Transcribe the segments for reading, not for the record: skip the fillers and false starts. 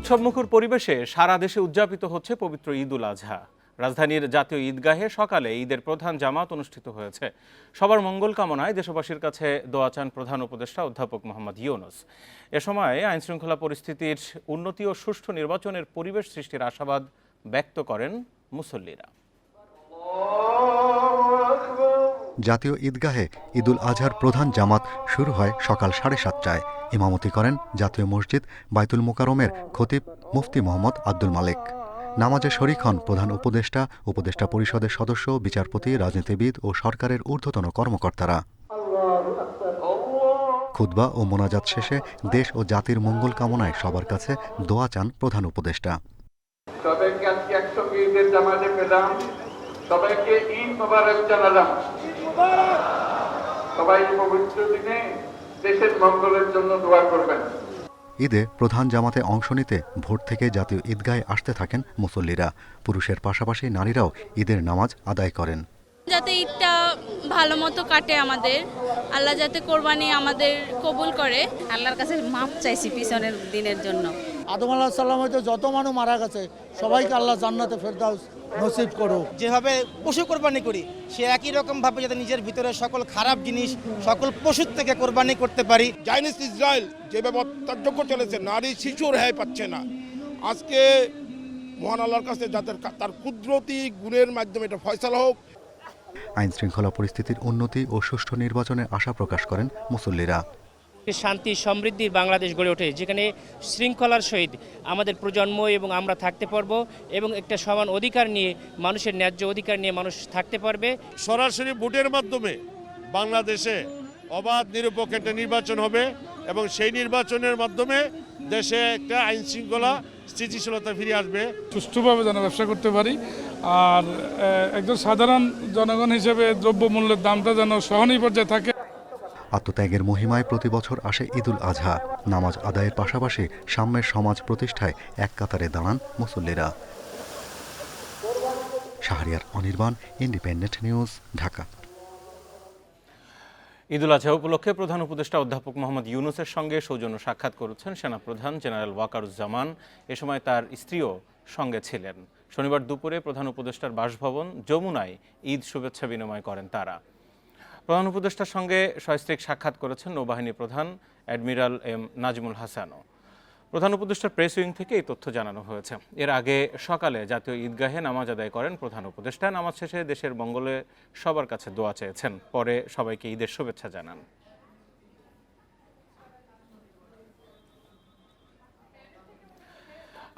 উৎসবমুখর পরিবেশে সারা দেশে উদযাপিত হচ্ছে পবিত্র ঈদ উল আজহা। রাজধানীর জাতীয় ঈদগাহে সকালে ঈদের প্রধান জামাত অনুষ্ঠিত হয়েছে। সবার মঙ্গল কামনায় দেশবাসীর কাছে দোয়া চান প্রধান উপদেষ্টা অধ্যাপক মোহাম্মদ ইউনূস। এ সময় আইনশৃঙ্খলা পরিস্থিতির উন্নতি ও সুষ্ঠু নির্বাচনের পরিবেশ সৃষ্টির আশাবাদ ব্যক্ত করেন মুসল্লিরা। জাতীয় ঈদগাহে ঈদুল আজহার প্রধান জামাত শুরু হয় সকাল 7:30টায়। ইমামতি করেন জাতীয় মসজিদ বাইতুল মোকাররমের খতিব মুফতি মোহাম্মদ আব্দুল মালেক। নামাজে শরিক হন প্রধান উপদেষ্টা, উপদেষ্টা পরিষদের সদস্য, বিচারপতি, রাজনীতিবিদ ও সরকারের ঊর্ধ্বতন কর্মকর্তারা। খুতবা ও মোনাজাত শেষে দেশ ও জাতির মঙ্গল কামনায় সবার কাছে দোয়া চান প্রধান উপদেষ্টা। সবাইকে আজকে একসঙ্গে ঈদের জামাতে পেলাম, সবাইকে ঈদ মোবারক জানালাম। সবাই পবিত্র দিনে দেশের মঙ্গলের জন্য দোয়া করবেন। ঈদে প্রধান জামাতে অংশ নিতে ভোর থেকে জাতীয় ঈদগাহে আসতে থাকেন মুসল্লিরা। পুরুষের পাশাপাশি নারীরাও ঈদের নামাজ আদায় করেন। যাতে ঈদটা ভালো মতো কাটে আমাদের, আল্লাহ যাতে কোরবানি আমাদের কবুল করে। আল্লাহর কাছে মাপ চাইছি পিছনের দিনের জন্য। আদম আলাইহিস সালাম হয়তো যত মানুষ মারা গেছে সবাইকে আল্লাহ জান্নাতে ফেরদাউস নসিব করুক। যেভাবে পশু কোরবানি করি সে একই রকম ভাবে যাতে নিজের ভিতরে সকল খারাপ জিনিস সকল পশুর থেকে কোরবানি করতে পারি। চাইনিজ ইসরায়েল যেভাবে অত্যাচার চলেছে, নারী শিশু রেহাই পাচ্ছে না। আজকে মহান আল্লাহর কাছে যাতে তার কুদরতি গুণের মাধ্যমে এটা ফয়সালা হোক। আইন শৃঙ্খলা পরিস্থিতির উন্নতি ও সুষ্ঠু নির্বাচনে আশা প্রকাশ করেন মুসল্লিরা। শান্তি সমৃদ্ধির বাংলাদেশ গড়ে ওঠে, যেখানে শৃঙ্খলার সহিত আমাদের প্রজন্ম এবং আমরা থাকতে পারবো এবং একটা সমান অধিকার নিয়ে, মানুষের ন্যায্য অধিকার নিয়ে মানুষ থাকতে পারবে। সরাসরি ভোটের মাধ্যমে বাংলাদেশে অবাধ নিরপেক্ষ একটা নির্বাচন হবে এবং সেই নির্বাচনের মাধ্যমে দেশে একটা আইন শৃঙ্খলা স্থিতিশীলতা ফিরে আসবে। সুষ্ঠুভাবে যেন ব্যবসা করতে পারি, আর একজন সাধারণ জনগণ হিসেবে দ্রব্যমূল্যের দামটা যেন সহনীয় পর্যায়ে থাকে। আত্মত্যাগের মহিমায় প্রতি বছর আসে ঈদুল আজহা। নামাজ আদায়ের পাশাপাশি সাম্যের সমাজ প্রতিষ্ঠায় এক কাতারে দাঁড়ান মুসল্লিরা। Shahriar Anirban, Independent News, Dhaka. ঈদুল আজহা উপলক্ষে প্রধান উপদেষ্টা অধ্যাপক মোহাম্মদ ইউনূসের সঙ্গে সৌজন্য সাক্ষাৎ করেছেন সেনাপ্রধান জেনারেল ওয়াকারুজ্জামান। এ সময় তার স্ত্রীও সঙ্গে ছিলেন। শনিবার দুপুরে প্রধান উপদেষ্টার বাসভবন যমুনায় ঈদ শুভেচ্ছা বিনিময় করেন তারা। প্রধান উপদেষ্টার সঙ্গে সস্ত্রীক সাক্ষাৎ করেছেন নৌবাহিনী প্রধান অ্যাডমিরাল এম নাজমুল হাসানও। প্রধান উপদেষ্টার প্রেস উইং থেকে এই তথ্য জানানো হয়েছে। এর আগে সকালে জাতীয় ঈদগাহে নামাজ আদায় করেন প্রধান উপদেষ্টা। নামাজ শেষে দেশের মঙ্গলে সবার কাছে দোয়া চেয়েছেন। পরে সবাইকে ঈদের শুভেচ্ছা জানান।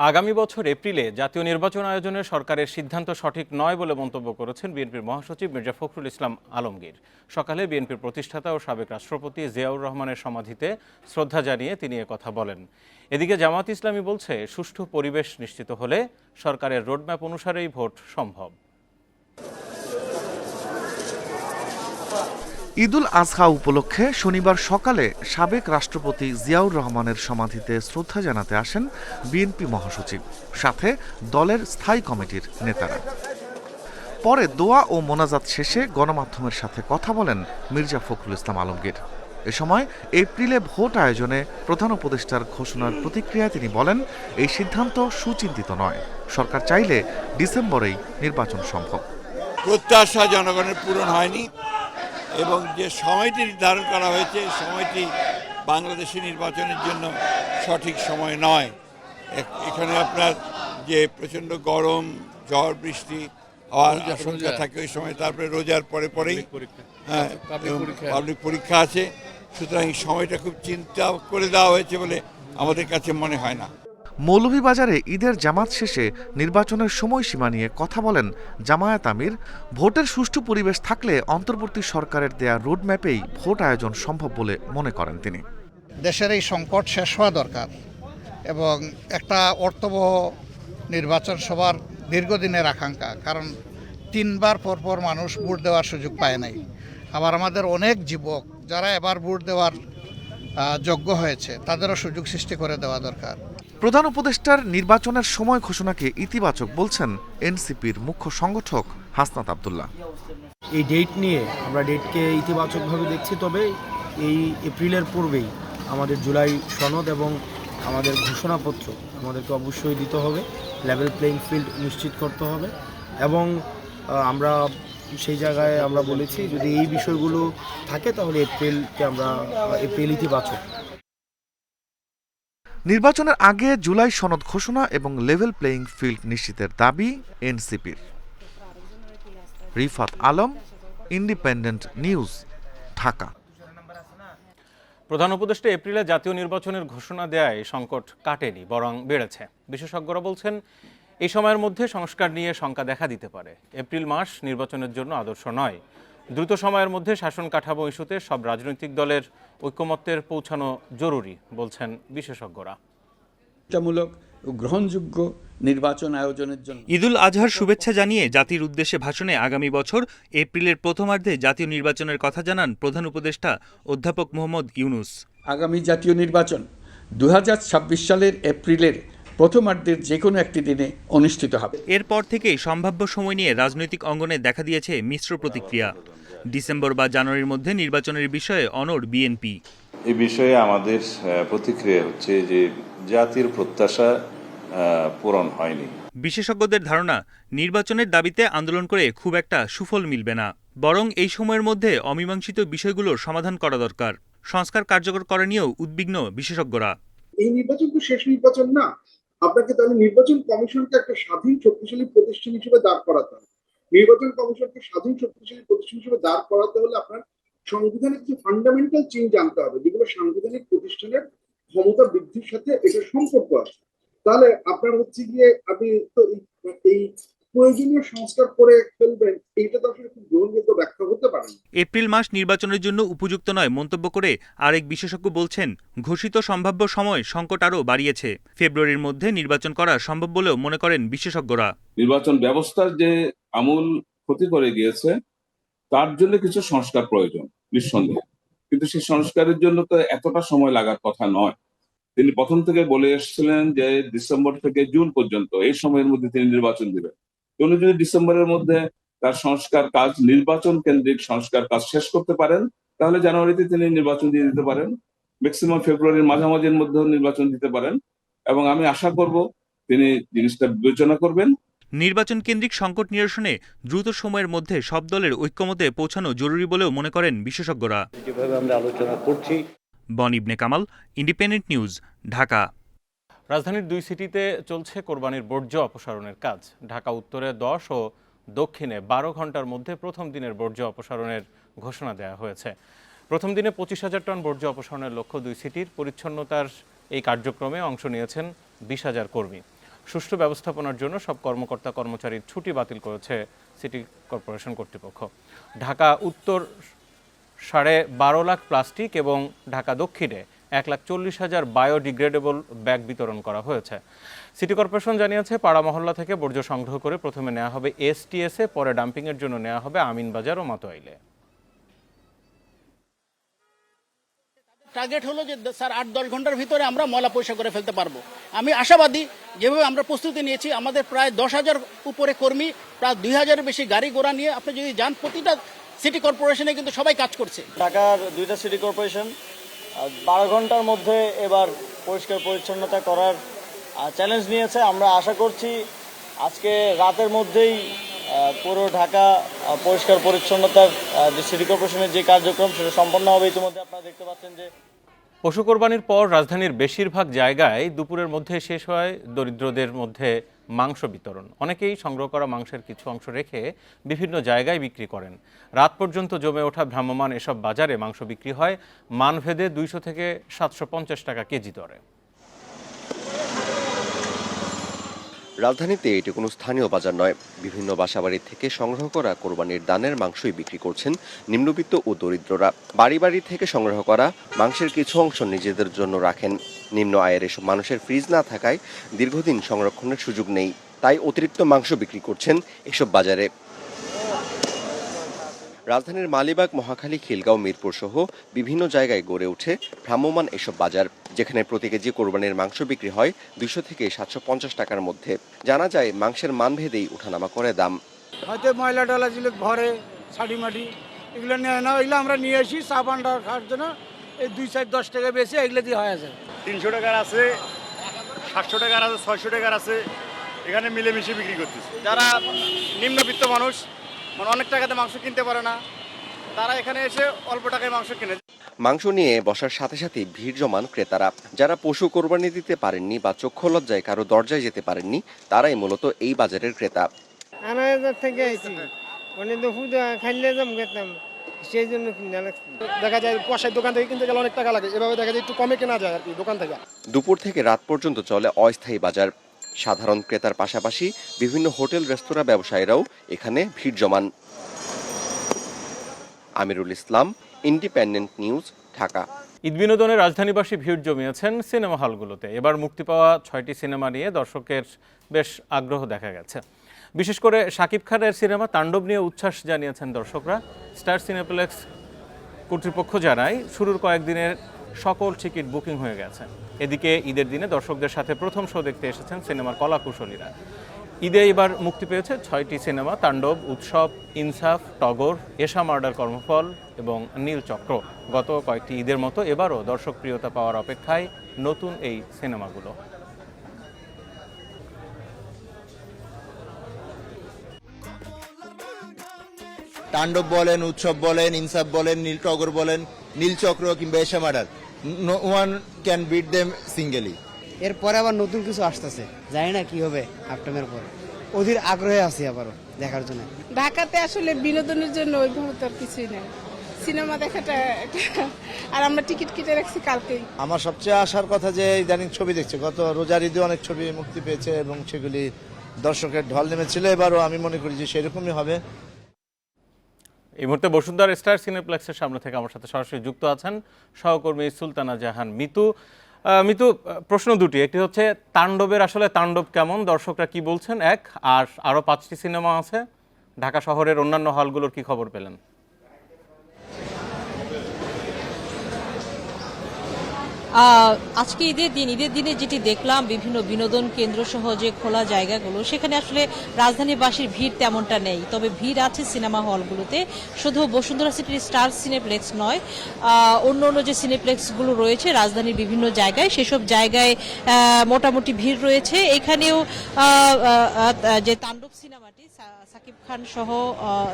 আগামী বছর এপ্রিলে জাতীয় নির্বাচন আয়োজনের সরকারের সিদ্ধান্ত সঠিক নয় বলে মন্তব্য করেছেন বিএনপির মহাসচিব মির্জা ফখরুল ইসলাম আলমগীর। সকালে বিএনপির প্রতিষ্ঠাতা ও সাবেক রাষ্ট্রপতি জিয়াউর রহমানের সমাধিতে শ্রদ্ধা জানিয়ে তিনি একথা বলেন। এদিকে জামায়াত ইসলামী বলছে, সুষ্ঠু পরিবেশ নিশ্চিত হলে সরকারের রোডম্যাপ অনুসারেই ভোট সম্ভব। ঈদুল আজহা উপলক্ষে শনিবার সকালে সাবেক রাষ্ট্রপতি জিয়াউর রহমানের সমাধিতে শ্রদ্ধা জানাতে আসেন বিএনপি মহাসচিব, সাথে দলের স্থায়ী কমিটির নেতারা। পরে দোয়া ও মোনাজাত শেষে গণমাধ্যমের সাথে কথা বলেন মির্জা ফখরুল ইসলাম আলমগীর। এ সময় এপ্রিলে ভোট আয়োজনে প্রধান উপদেষ্টার ঘোষণার প্রতিক্রিয়ায় তিনি বলেন, এই সিদ্ধান্ত সুচিন্তিত নয়। সরকার চাইলে ডিসেম্বরেই নির্বাচন সম্ভব। প্রত্যাশা জনগণের পূরণ হয়নি এবং যে সময়টি নির্ধারণ করা হয়েছে সময়টি বাংলাদেশের নির্বাচনের জন্য সঠিক সময় নয়। এখানে আপনার যে প্রচণ্ড গরম, ঝড় বৃষ্টি হওয়ার আশঙ্কা থাকে ওই সময়, তারপরে রোজার পরেই পাবলিক পরীক্ষা আছে। সুতরাং এই সময়টা খুব চিন্তা করে দেওয়া হয়েছে বলে আমাদের কাছে মনে হয় না। মৌলভীবাজারে ঈদের জামাত শেষে নির্বাচনের সময়সীমা নিয়ে কথা বলেন জামায়াত আমির। ভোটের সুষ্ঠু পরিবেশ থাকলে অন্তর্বর্তী সরকারের দেয়া রোডম্যাপেই ভোট আয়োজন সম্ভব বলে মনে করেন তিনি। দেশের এই সংকট শেষ হওয়া দরকার এবং একটা অর্থবহ নির্বাচন সবার দীর্ঘদিনের আকাঙ্ক্ষা। কারণ 3 বার পর মানুষ ভোট দেওয়ার সুযোগ পায় নাই। আবার আমাদের অনেক যুবক যারা এবার ভোট দেওয়ার যোগ্য হয়েছে তাদেরও সুযোগ সৃষ্টি করে দেওয়া দরকার। প্রধান উপদেষ্টার নির্বাচনের সময় ঘোষণাকে ইতিবাচক বলছেন এনসিপির মুখ্য সংগঠক হাসনাত আব্দুল্লাহ। এই ডেট নিয়ে আমরা ডেটকে ইতিবাচকভাবে দেখছি, তবে এই এপ্রিলের পূর্বেই আমাদের জুলাই সনদ এবং আমাদের ঘোষণাপত্র আমাদেরকে অবশ্যই দিতে হবে, লেভেল প্লেইং ফিল্ড নিশ্চিত করতে হবে এবং আমরা সেই জায়গায় আমরা বলেছি যদি এই বিষয়গুলো থাকে তাহলে এপ্রিল ইতিবাচক। নির্বাচনের আগে জুলাই সনদ ঘোষণা এবং লেভেল প্লেইং ফিল্ড নিশ্চিতের দাবি এনসিপির। Rifat Alam, independent News, Dhaka. প্রধান উপদেষ্টা এপ্রিলে জাতীয় নির্বাচনের ঘোষণা দেয়ায় সংকট কাটেনি, বরং বেড়েছে। বিশেষজ্ঞরা বলছেন এই সময়ের মধ্যে সংস্কার নিয়ে শঙ্কা দেখা দিতে পারে। এপ্রিল মাস নির্বাচনের জন্য আদর্শ নয়। দ্রুত সময়ের মধ্যে শাসন কাঠামো ইস্যুতে সব রাজনৈতিক দলের ঐকমত্যের পৌঁছানো জরুরি বলছেন বিশেষজ্ঞরা। গ্রহণযোগ্য নির্বাচন আয়োজনের জন্য ঈদুল আজহার শুভেচ্ছা জানিয়ে জাতির উদ্দেশ্যে ভাষণে আগামী বছর এপ্রিলের প্রথমার্ধে জাতীয় নির্বাচনের কথা জানান প্রধান উপদেষ্টা অধ্যাপক মোহাম্মদ ইউনূস। আগামী জাতীয় নির্বাচন 2026 সালের এপ্রিলের প্রথমার্ধের যে কোনো একটি দিনে অনুষ্ঠিত হবে। এরপর থেকেই সম্ভাব্য সময় নিয়ে রাজনৈতিক অঙ্গনে দেখা দিয়েছে মিশ্র প্রতিক্রিয়া। ডিসেম্বর বা জানুয়ারির মধ্যে নির্বাচনের বিষয়ে অনড় বিএনপি। এই বিষয়ে আমাদের প্রতিক্রিয়া হচ্ছে যে জাতির প্রত্যাশা পূরণ হয়নি। বিশেষজ্ঞদের ধারণা নির্বাচনের দাবিতে আন্দোলন করে খুব একটা সুফল মিলবে না, বরং এই সময়ের মধ্যে অমীমাংসিত বিষয়গুলোর সমাধান করা দরকার। সংস্কার কার্যকর করা নিয়েও উদ্বিগ্ন বিশেষজ্ঞরা। এই নির্বাচন তো শেষ নির্বাচন না, আপনাকে তাহলে নির্বাচন কমিশনকে একটা স্বাধীন শক্তিশালী প্রতিষ্ঠান হিসেবে দাঁড় করাতে হবে। নির্বাচন কমিশনকে স্বাধীন শক্তিশালী প্রতিষ্ঠান হিসেবে দাঁড় করাতে হলে আপনার সংবিধানে কিছু ফান্ডামেন্টাল চেঞ্জ আনতে হবে, যেগুলো সাংবিধানিক প্রতিষ্ঠানের ক্ষমতা বৃদ্ধির সাথে এটা সম্পর্ক আছে। তাহলে আপনার হচ্ছে গিয়ে আপনি তো এই প্রয়োজনীয় সংস্কার করে ফেলবেন, এইটা তো আসলে খুব গ্রহণযোগ্য ব্যাখ্যা হতে পারে না। এপ্রিল মাস নির্বাচনের জন্য উপযুক্ত নয় মন্তব্য করে আরেক বিশেষজ্ঞ বলছেন ঘোষিত সম্ভাব্য সময় সংকট আরও বাড়িয়েছে। ফেব্রুয়ারির মধ্যে নির্বাচন করা সম্ভব বলেও মনে করেন বিশেষজ্ঞরা। নির্বাচন ব্যবস্থার যে আমূল ক্ষতি করে গিয়েছে তার জন্য কিছু সংস্কার প্রয়োজন নিঃসন্দেহে, কিন্তু সেই সংস্কারের জন্য তো এতটা সময় লাগার কথা নয়। তিনি প্রথম থেকে বলে এসেছিলেন যে ডিসেম্বর থেকে জুন পর্যন্ত এই সময়ের মধ্যে তিনি নির্বাচন দিবেন। উনি যদি ডিসেম্বরের মধ্যে তার সংস্কার কাজ, নির্বাচন কেন্দ্রিক সংস্কার কাজ শেষ করতে পারেন, তাহলে জানুয়ারিতে তিনি নির্বাচন দিয়ে দিতে পারেন, ম্যাক্সিমাম ফেব্রুয়ারির মাঝামাঝির মধ্যেও নির্বাচন দিতে পারেন, এবং আমি আশা করব তিনি জিনিসটা বিবেচনা করবেন। নির্বাচন কেন্দ্রিক সংকট নিরসনে দ্রুত সময়ের মধ্যে সব দলের ঐক্যমতে পৌঁছানো জরুরি বলেও মনে করেন বিশেষজ্ঞরা। যেভাবে আমরা আলোচনা করছি। বন ইবনে কামাল, ইন্ডিপেন্ডেন্ট নিউজ, ঢাকা। রাজধানীর 2 সিটিতে চলছে কোরবানির বর্জ্য অপসারণের কাজ। ঢাকা উত্তরে 10 ও দক্ষিণে 12 ঘন্টার মধ্যে প্রথম দিনের বর্জ্য অপসারণের ঘোষণা দেওয়া হয়েছে। প্রথম দিনে 25,000 টন বর্জ্য অপসারণের লক্ষ্য 2 সিটির। পরিচ্ছন্নতার এই কার্যক্রমে অংশ নিয়েছেন 20,000 কর্মী। সুষ্ঠু ব্যবস্থাপনার জন্য সব কর্মকর্তা কর্মচারীর ছুটি বাতিল করেছে সিটি কর্পোরেশন কর্তৃপক্ষ। ঢাকা উত্তর 12.5 লাখ প্লাস্টিক এবং ঢাকা দক্ষিণে 1,40,000 বায়োডিগ্রেডেবল ব্যাগ বিতরণ করা হয়েছে। সিটি কর্পোরেশন জানিয়েছে পাড়া মহল্লা থেকে বর্জ্য সংগ্রহ করে প্রথমে নেওয়া হবে এসটিএসে, পরে ডাম্পিংয়ের জন্য নেওয়া হবে আমিনবাজার ও মাতোয়াইলে। টার্গেট হলো যে স্যার 8-10 ঘন্টার ভিতরে আমরা ময়লা পরিষ্কার করে ফেলতে পারবো। আমি আশাবাদী, যেভাবে আমরা প্রস্তুতি নিয়েছি, আমাদের প্রায় 10,000 উপরে কর্মী, প্রায় 2,000-এর বেশি গাড়ি ঘোড়া নিয়ে আপনি যদি যান, প্রতিটা সিটি কর্পোরেশনে কিন্তু সবাই কাজ করছে। ঢাকার 2টা সিটি কর্পোরেশন 12 ঘন্টার মধ্যে এবার পরিষ্কার পরিচ্ছন্নতা করার চ্যালেঞ্জ নিয়েছে। আমরা আশা করছি আজকে রাতের মধ্যেই পুরো ঢাকা পরিষ্কার পরিচ্ছন্নতার যে সিটি কর্পোরেশনের যে কার্যক্রম সেটা সম্পন্ন হবে। ইতিমধ্যে আপনারা দেখতে পাচ্ছেন যে পশু কোরবানির পর রাজধানীর বেশিরভাগ জায়গায় দুপুরের মধ্যে শেষ হয় দরিদ্রদের মধ্যে মাংস বিতরণ। অনেকেই সংগ্রহ করা মাংসের কিছু অংশ রেখে বিভিন্ন জায়গায় বিক্রি করেন। রাত পর্যন্ত জমে ওঠা ভ্রাম্যমাণ এসব বাজারে মাংস বিক্রি হয় মানভেদে 200 থেকে 750 টাকা কেজি দরে। রাজধানীতে এটি কোনো স্থানীয় বাজার নয়। বিভিন্ন বাসাবাড়ি থেকে সংগ্রহ করা কোরবানির দানের মাংসই বিক্রি করছেন নিম্নবিত্ত ও দরিদ্ররা। বাড়ি বাড়ি থেকে সংগ্রহ করা মাংসের কিছু অংশ নিজেদের জন্য রাখেন। নিম্ন আয়ের এসব মানুষের ফ্রিজ না থাকায় দীর্ঘদিন সংরক্ষণের সুযোগ নেই, তাই অতিরিক্ত মাংস বিক্রি করছেন এসব বাজারে। রাজধানীর মালিবাগ, মহাখালী, খিলগাঁও, মিরপুর সহ বিভিন্ন জায়গায় গড়ে ওঠে ভ্রাম্যমাণ এসব বাজার, যেখানে প্রতি কেজি কোরবানির মাংস বিক্রি হয় 200 থেকে 750 টাকার মধ্যে। জানা যায় মাংসের মানভেদেই ওঠানামা করে দাম। হয়তো ময়লা টলা ছিল ঘরে, ছাড়ি মাটি এগুলো নেয় না, এগুলো আমরা নিয়ে আসি চা পানটা খাওয়ার জন্য। এই 2-4-10 টাকা বেশি এগুলো দিয়ে হয়ে যায়। 300 টাকার আছে, 700 টাকার আছে, 600 টাকার আছে, এখানে মিলেমিশে বিক্রি করতেছে। যারা নিম্নবিত্ত মানুষ, মানে অনেক টাকাতে মাংস কিনতে পারে না, তারা এখানে এসে অল্প টাকায় মাংস কিনে। মাংস নিয়ে বসার সাথে সাথে ভিড় জমান ক্রেতারা। যারা পশু কোরবানি দিতে পারেননি বা চক্ষু লজ্জায় কারো দরজায় যেতে পারেননি, তারাই মূলত এই বাজারের ক্রেতা। থেকে আইছি মানে তো খাইলে যাম গেতাম, সেই জন্য কিনা লাগছে। দেখা যায় কষাই দোকান থেকে কিনতে গেলে অনেক টাকা লাগে, এভাবে দেখা যায় একটু কমে কেনা যায় আর কি দোকান থেকে। দুপুর থেকে রাত পর্যন্ত চলে অস্থায়ী বাজার। সাধারণ ক্রেতার পাশাপাশি বিভিন্ন হোটেল রেস্তোরাঁ ব্যবসায়ীরাও এখানে ভিড় জমান। Amirul Islam, independent News, Dhaka. ঈদ বিনোদনে রাজধানীবাসী ভিড় জমিয়েছেন সিনেমা হলগুলোতে। এবার মুক্তি পাওয়া 6টি সিনেমা নিয়ে দর্শকের বেশ আগ্রহ দেখা গেছে। বিশেষ করে শাকিব খানের সিনেমা তাণ্ডব নিয়ে উচ্ছ্বাস জানিয়েছেন দর্শকরা। স্টার সিনেপ্লেক্স কর্তৃপক্ষ জানায় শুরুর কয়েকদিনের সকল টিকিট বুকিং হয়ে গেছে। এদিকে ঈদের দিনে দর্শকদের সাথে প্রথম শো দেখতে এসেছেন সিনেমার কলাকুশলীরা। ঈদে এবার মুক্তি পেয়েছে 6টি সিনেমা: তাণ্ডব, উৎসব, ইনসাফ, টগর, এশা মার্ডার কর্মফল এবং নীলচক্র। গত কয়েকটি ঈদের মতো এবারও দর্শক প্রিয়তা পাওয়ার অপেক্ষায় নতুন এই সিনেমাগুলো। তাণ্ডব বলেন, উৎসব বলেন, ইনসাফ বলেন, নীলটগর বলেন, নীলচক্র কিংবা Esha murder, no one can beat them singly. এরপরে আবার নতুন কিছু আসতেছে, জানি না কি হবে হাফটাইমের পরে। অধীর আগ্রহে আছি আবারও দেখার জন্য। ঢাকাতে আসলে বিনোদনের জন্য ওইভাবে তো আর কিছুই নেই, সিনেমা দেখাটা আর আমরা টিকিট কেটে রাখছি কালকেই। আমার সবচেয়ে আশার কথা যে ইদানিং ছবি দেখছে, গত রোজার ঈদে অনেক ছবি মুক্তি পেয়েছে এবং সেগুলি দর্শকের ঢল নেমেছিল, এবারও আমি মনে করি যে সেরকমই হবে। এই মুহূর্তে বসুন্ধরা স্টার সিনেপ্লেক্সের সামনে থেকে আমার সাথে সরাসরি যুক্ত আছেন সহকর্মী সুলতানা জাহান মিতু। মিতু, প্রশ্ন দুটি, একটি হচ্ছে তাণ্ডবের আসলে তাণ্ডব কেমন, দর্শকরা কি বলছেন, এক, আর আরও 5টি সিনেমা আছে, ঢাকা শহরের অন্যান্য হলগুলোর কি খবর পেলেন? আজকে ঈদের দিনে যেটি দেখলাম বিভিন্ন বিনোদন কেন্দ্র সহ যে খোলা জায়গাগুলো, সেখানে আসলে রাজধানীবাসীর ভিড় তেমনটা নেই, তবে ভিড় আছে সিনেমা হলগুলোতে। শুধু বসুন্ধরা সিটির স্টার সিনেপ্লেক্স নয়, অন্য অন্য যে সিনেপ্লেক্সগুলো রয়েছে রাজধানীর বিভিন্ন জায়গায়, সেসব জায়গায় মোটামুটি ভিড় রয়েছে। এখানেও যে তাণ্ডব সিনেমাটি, সাকিব খান সহ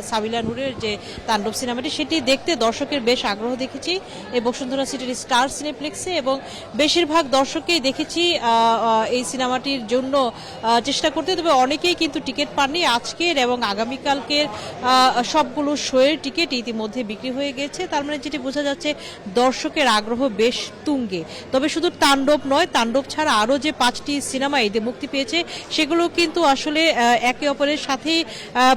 সাবিলা নূরের যে তাণ্ডব সিনেমাটি, সেটি দেখতে দর্শকের বেশ আগ্রহ দেখেছি এই বসুন্ধরা সিটির স্টার সিনেপ্লেক্সে, এবং বেশিরভাগ দর্শককেই দেখেছি এই সিনেমাটির জন্য চেষ্টা করতে। তবে অনেকেই কিন্তু টিকিট পাননি। আজকের এবং আগামীকালকের সবগুলো শোয়ের টিকিট ইতিমধ্যে বিক্রি হয়ে গেছে। তার মানে যেটি বোঝা যাচ্ছে দর্শকের আগ্রহ বেশ তুঙ্গে। তবে শুধু তাণ্ডব নয়, তাণ্ডব ছাড়া আরও যে 5টি সিনেমা ঈদে মুক্তি পেয়েছে সেগুলো কিন্তু আসলে একে অপরের সাথেই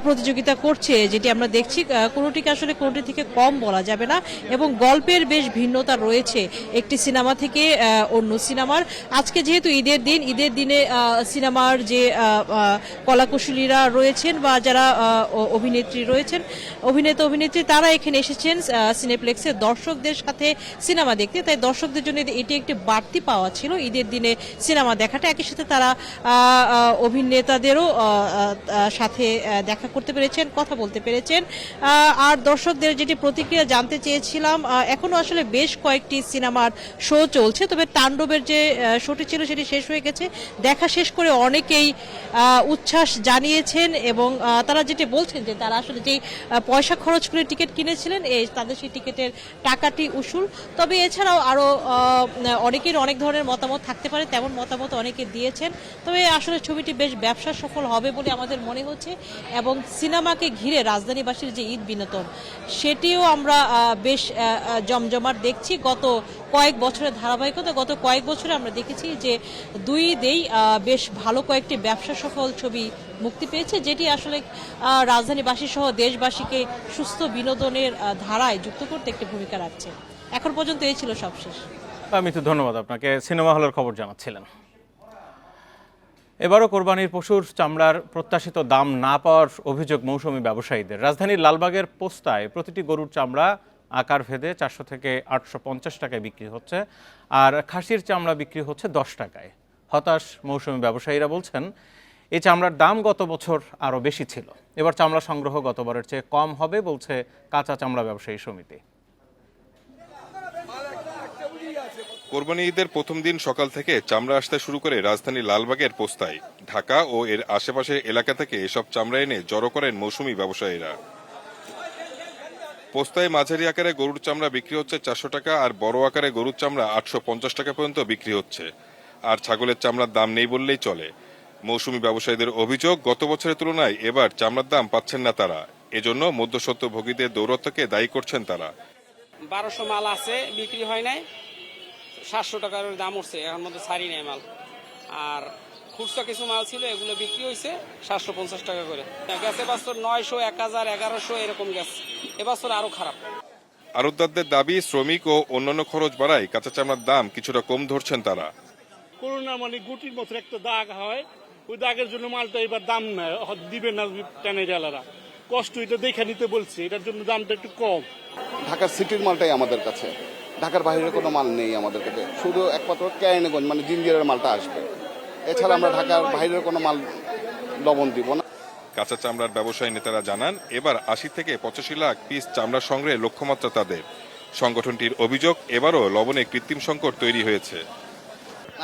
প্রতিযোগিতা করছে, যেটি আমরা দেখছি। কোনোটিকে আসলে কোনোটি থেকে কম বলা যাবে না, এবং গল্পের বেশ ভিন্নতা রয়েছে একটি সিনেমা থেকে অন্য সিনেমার। আজকে যেহেতু ঈদের দিনে সিনেমার যে কলাকুশলীরা রয়েছেন বা যারা অভিনেত্রী রয়েছেন, অভিনেত্রী, তারা এখানে এসেছেন সিনেপ্লেক্সে দর্শকদের সাথে সিনেমা দেখতে। তাই দর্শকদের জন্য এটি একটি বাড়তি পাওয়া ছিল ঈদের দিনে সিনেমা দেখাটা। একই সাথে তারা অভিনেতাদেরও সাথে দেখা করতে পেরেছেন, কথা বলতে পেরেছেন। আর দর্শকদের যেটি প্রতিক্রিয়া জানতে চেয়েছিলাম, এখনো আসলে বেশ কয়েকটি সিনেমার শো চলছে, তবে তাণ্ডবের যে শোটি ছিল সেটি শেষ হয়ে গেছে। দেখা শেষ করে অনেকেই উচ্ছ্বাস জানিয়েছেন, এবং তারা যেটি বলছেন যে তারা আসলে যেই পয়সা খরচ করে টিকিট কিনেছিলেন, তাদের সেই টিকিটের টাকাটি উসুল। তবে এছাড়াও আরও অনেকের অনেক ধরনের মতামত থাকতে পারে, তেমন মতামত অনেকে দিয়েছেন। তবে আসলে ছবিটি বেশ ব্যবসা সফল হবে বলে আমাদের মনে হচ্ছে, এবং সিনেমাকে ঘিরে রাজধানীবাসীর যে ঈদ বিনোদন, সেটিও আমরা বেশ জমজমাট দেখছি। গত কয়েক বছরের ধারাবাহিকতা, গত কয়েক বছরে আমরা দেখেছি যে দুই ঈদেই বেশ ভালো কয়েকটি ব্যবসা সফল ছবি মুক্তি পেয়েছে, যেটি আসলে রাজধানীবাসী সহ দেশবাসীকে সুস্থ বিনোদনের ধারায় যুক্ত করতে একটি ভূমিকা রাখছে। এখন পর্যন্ত এই ছিল সবশেষ। আমি তো ধন্যবাদ আপনাকে, সিনেমা হলের খবর জানাচ্ছিলেন। এবারও কোরবানির পশুর চামড়ার প্রত্যাশিত দাম না পাওয়ার অভিযোগ মৌসুমী ব্যবসায়ীদের। রাজধানীর লালবাগের পোস্তায় প্রতিটি গরুর চামড়া আকার ভেদে 400 থেকে 850 টাকায় বিক্রি হচ্ছে, আর খাসির চামড়া বিক্রি হচ্ছে 10 টাকায়। হতাশ মৌসুমী ব্যবসায়ীরা বলছেন, এই চামড়ার দাম গত বছর আরও বেশি ছিল, এবার চামড়া সংগ্রহ গতবারের চেয়ে কম হবে বলছে কাঁচা চামড়া ব্যবসায়ী সমিতি। কোরবানি ঈদের প্রথম দিন সকাল থেকে চামড়া আসতে শুরু করে রাজধানী লালবাগের পোস্তায়। ঢাকা ও এর আশেপাশের এলাকা থেকে এসব চামড়া এনে জড়ো করেন মৌসুমী ব্যবসায়ীরা। পোস্তায় মাঝারি আকারে গরুর চামড়া বিক্রি হচ্ছে 400 টাকা, আর বড় আকারে গরুর চামড়া 850 টাকা পর্যন্ত বিক্রি হচ্ছে। আর ছাগলের চামড়ার দাম নেই বললেই চলে। মৌসুমী ব্যবসায়ীদের অভিযোগ, গত বছরের তুলনায় এবার চামড়ার দাম পাচ্ছেন না তারা। এজন্য মধ্যস্বত্বভোগীদের দৌরত্বকে দায়ী করছেন তারা। 1200 মাল আছে, বিক্রি হয় নাই, 700 টাকার দাম উঠছে, এখন মধ্যে ছাড়ি নাই মাল। আর খুচরা কিছু মাল ছিল, এগুলো বিক্রি হয়েছে 750 টাকা করে। গেছে এবছর 900, 1000, 1100 এরকম গেছে, এবছর আরো খারাপ। আড়তদারদের দাবি, শ্রমিক ও অন্যান্য খরচ বাড়ায় কাঁচা চামড়ার দাম কিছুটা কম ধরছেন তারা। করোনা মানে গুটির মতো একটা দাগ হয়, ওই দাগের জন্য মালটা এবার দাম দিবে না টেনেজালারা। কষ্ট এটা দেখে নিতে বলছে, এটার জন্য দামটা একটু কম। ঢাকার সিটির মালটাই আমাদের কাছে, ঢাকার বাইরের কোনো মাল নেই আমাদের কাছে, শুধু একমাত্র কেরানীগঞ্জ মানে জিঞ্জিরের মালটা আসবে। এছাড়া আমরা ঢাকার বাইরের কোনো মাল লবণ দিব না। কাঁচা চামড়ার ব্যবসায়ী নেতারা জানান, এবার 80 থেকে 85 লাখ পিস চামড়া সংগ্রহে লক্ষ্যমাত্রা তাদের। সংগঠনটির অভিযোগ, এবারও লবণে কৃত্রিম সংকট তৈরি হয়েছে।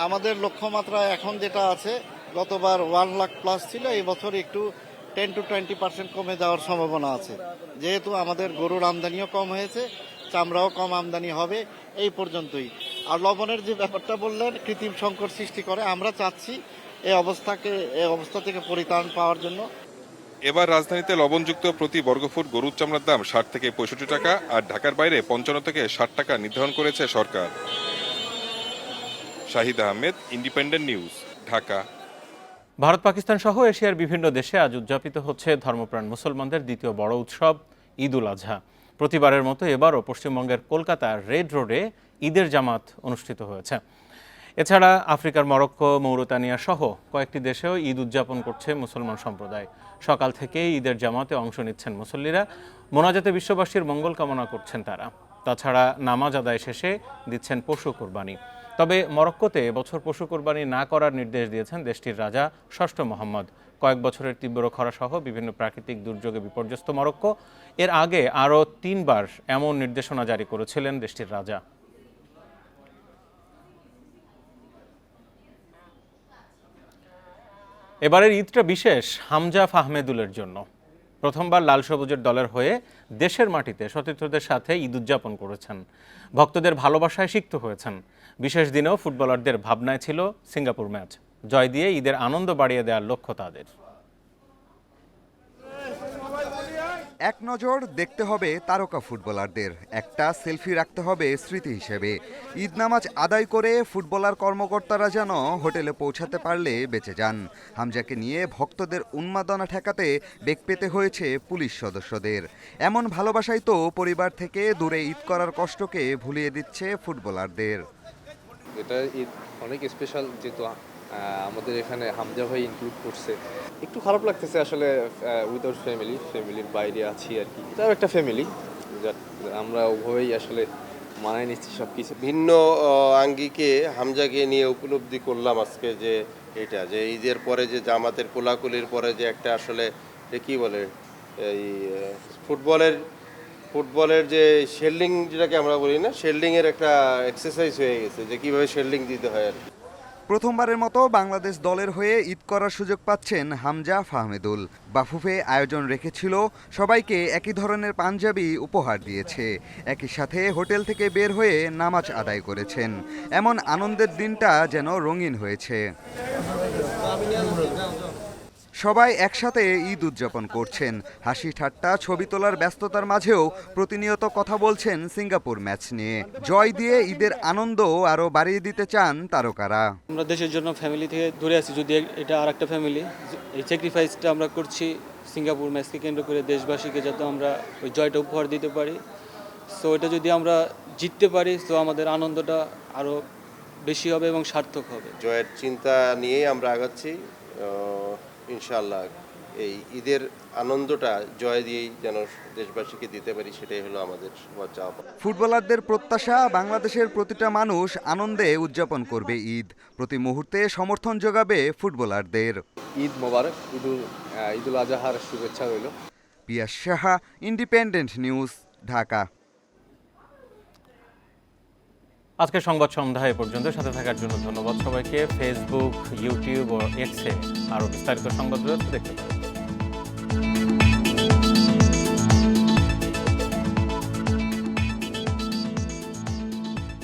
আমাদের লক্ষ্যমাত্রা এখন যেটা আছে, গতবার 1 লাখ প্লাস ছিল, এই বছর একটু 10 to 20% কমে যাওয়ার সম্ভাবনা আছে। যেহেতু আমাদের গরুর আমদানিও কম হয়েছে, চামড়াও কম আমদানি হবে, এই পর্যন্তই। আর লবণের যে ব্যাপারটা বললেন, কৃত্রিম সংকট সৃষ্টি করে, আমরা চাচ্ছি এই অবস্থা থেকে পরিত্রাণ পাওয়ার জন্য। এবার রাজধানীতে লবণযুক্ত প্রতি বর্গফুট গরুর চামড়ার দাম 60 থেকে 65 টাকা, আর ঢাকার বাইরে 55 থেকে 60 টাকা নির্ধারণ করেছে সরকার। Shahid Ahmed, Independent News, Dhaka. ভারত পাকিস্তান সহ এশিয়ার বিভিন্ন দেশে আজ উদযাপিত হচ্ছে ধর্মপ্রাণ মুসলমানদের দ্বিতীয় বড় উৎসব ঈদ উল আজহা। প্রতিবারের মতো এবারও পশ্চিমবঙ্গের কলকাতার রেড রোডে ঈদের জামাত অনুষ্ঠিত হয়েছে। এছাড়া আফ্রিকার মরক্কো, মৌরিতানিয়া সহ কয়েকটি দেশেও ঈদ উদযাপন করছে মুসলমান সম্প্রদায়। সকাল থেকেই ঈদের জামাতে অংশ নিচ্ছেন মুসল্লিরা, মোনাজাতে বিশ্ববাসীর মঙ্গল কামনা করছেন তারা। তাছাড়া নামাজ আদায় শেষে দিচ্ছেন পশু কোরবানি। তবে মরক্কোতে এবছর পশু কোরবানি না করার নির্দেশ দিয়েছেন দেশটির রাজা ষষ্ঠ মোহাম্মদ। কয়েক বছরের তীব্র খরাসহ বিভিন্ন প্রাকৃতিক দুর্যোগে বিপর্যস্ত মরক্কো এর আগে আরও 3 বার এমন নির্দেশনা জারি করেছিলেন দেশটির রাজা। এবারের ঈদটা বিশেষ হামজা ফাহমেদুলের জন্য। প্রথমবার লাল সবুজের দলের হয়ে দেশের মাটিতে সতীর্থদের সাথে ঈদ উদযাপন করেছেন, ভক্তদের ভালোবাসায় সিক্ত হয়েছেন। বিশেষ দিনেও ফুটবলারদের ভাবনায় ছিল সিঙ্গাপুর ম্যাচ, জয় দিয়ে ঈদের আনন্দ বাড়িয়ে দেওয়ার লক্ষ্য তাদের। এক নজর দেখতে হবে তারকা ফুটবলারদের, একটা সেলফি রাখতে হবে স্মৃতি হিসেবে। ঈদ নামাজ আদায় করে ফুটবলার কর্মকর্তারা যেন হোটেলে পৌঁছাতে পারলে বেঁচে যান। হামজাকে নিয়ে ভক্তদের উন্মাদনা ঠেকাতে বেগ পেতে হয়েছে পুলিশ সদস্যদের। এমন ভালোবাসাই তো পরিবার থেকে দূরে ঈদ করার কষ্টকে ভুলিয়ে দিচ্ছে ফুটবলারদের। এটা ঈদ অনেক স্পেশাল, যেহেতু আমাদের এখানে হামজা ভাই ইনক্লুড করছে। একটু খারাপ লাগতেছে আসলে, উইদাউট ফ্যামিলির বাইরে আছি আর কি। এটাও একটা ফ্যামিলি, আমরা ওভাবেই আসলে মানায় নিচ্ছি সব কিছু। ভিন্ন আঙ্গিকে হামজাকে নিয়ে উপলব্ধি করলাম আজকে, যে এটা যে ঈদের পরে যে জামাতের কোলাকুলির পরে যে একটা আসলে কি বলে এই ফুটবলের যে শেল্ডিং যেটাকে আমরা বলি না, শেল্ডিংয়ের একটা এক্সারসাইজ হয়ে গেছে, যে কীভাবে শেল্ডিং দিতে হয় আর কি। প্রথমবারের মতো বাংলাদেশ দলের হয়ে ঈদ করার সুযোগ পাচ্ছেন হামজা ফাহমেদুল। বাফুফে আয়োজন রেখেছিল, সবাইকে একই ধরনের পাঞ্জাবি উপহার দিয়েছে। একই সাথে হোটেল থেকে বের হয়ে নামাজ আদায় করেছেন। এমন আনন্দের দিনটা যেন রঙিন হয়েছে। সবাই একসাথে ঈদ উদযাপন করছেন, হাসি ঠাট্টা ছবি তোলার ব্যস্ততার মাঝেও প্রতিনিয়ত কথা বলছেন সিঙ্গাপুর ম্যাচ নিয়ে। জয় দিয়ে ঈদের আনন্দ আরও বাড়িয়ে দিতে চান তারকারা। আমরা দেশের জন্য ফ্যামিলি থেকে দূরে আছি, যদি এটা আর একটা ফ্যামিলি, এই স্যাক্রিফাইসটা আমরা করছি সিঙ্গাপুর ম্যাচকে কেন্দ্র করে দেশবাসীকে, যাতে আমরা ওই জয়টা উপহার দিতে পারি। সো এটা যদি আমরা জিততে পারি, তো আমাদের আনন্দটা আরও বেশি হবে এবং সার্থক হবে। জয়ের চিন্তা নিয়েই আমরা আগাচ্ছি। ইনশাআল্লাহ এই ঈদের আনন্দটা জয় দিয়েই যেন দেশবাসীকে দিতে পারি, সেটাই হলো আমাদের সবার চাওয়া। ফুটবলারদের প্রত্যাশা, বাংলাদেশের প্রতিটা মানুষ আনন্দে উদযাপন করবে ঈদ, প্রতি মুহূর্তে সমর্থন যোগাবে ফুটবলারদের। ঈদ মোবারক, ঈদুল আজহার শুভেচ্ছা রইল। পিয়াস সাহা, ইন্ডিপেন্ডেন্ট নিউজ, ঢাকা। আজকের সংবাদ সন্ধ্যা এ পর্যন্ত। সাথে থাকার জন্য ধন্যবাদ সবাইকে। ফেসবুক, ইউটিউব ও এক্সে আরও বিস্তারিত সংবাদ দেখতে পাবেন।